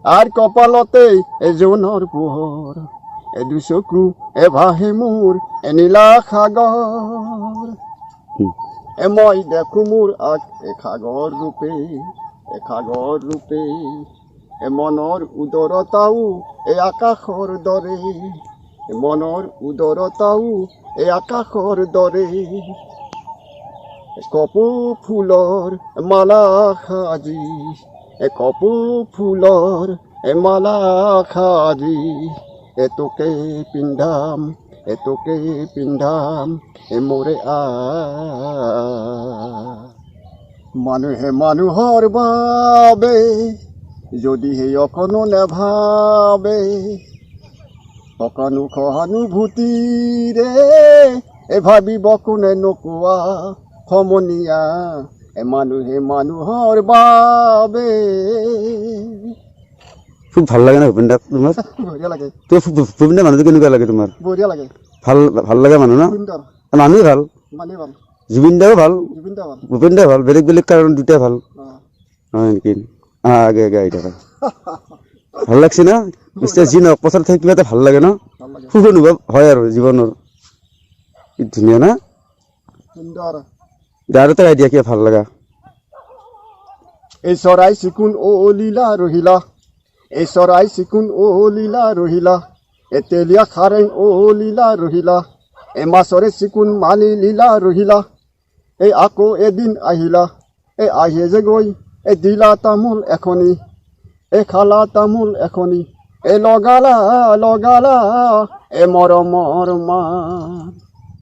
R কপালতে এজনৰ পোহৰ দুচকু ভাহে মোৰ নীলা সাগৰ মই দেখো মোৰ আগ সাগৰ ৰূপে মনৰ উদৰতাও আকাশৰ দৰে মনৰ উদৰতাও আকাশৰ দৰে কপৌ ফুলৰ মালা সাজি কপৌ ফুলৰ মালা সাজি তোকে পিন্ধাম মোৰে মানুহে মানুহৰ বাবে যদিহে অকণো নেভাবে অকণো সহানুভূতিৰে ভাবিব কোনে নোকোৱা সমনীয়া মানুহে মানুহৰ বাবে খুব ভাল লাগে না ভূপেন দাক তোমাৰ বঢ়িয়া লাগে ভূপেন দা মানুহটো কেনেকুৱা লাগে তোমাৰ বঢ়িয়া লাগে ভাল লাগে মানুহ ন মানুহ ভাল জুবিন দাও ভাল ভূপেন দা ভাল বেলেগ কাৰণ দুটা ভাল হয় নেকি আগে আহি থাকা ভাল লাগছে না যি নহওক পথাৰত থাকি কিবা এটা ভাল লাগে ন সুখ অনুভৱ হয় আৰু জীৱনৰ কি ধুনীয়া না আৰু এটা আইডিয়া কিবা ভাল লগা এই চৰাই চিকুণ লীলা ৰহিলা এই চৰাই চিকুণ লীলা ৰহিলা এ তেলীয়া খাৰেং লীলা ৰহিলা এ মাছৰে চিকুণ মালি লীলা ৰহিলা এই আকৌ এদিন আহিলা এই আহে যে গৈ এই দিলা তামোল এখনি এই খালা তামোল এখনি এই লগালা এ মৰমৰ মান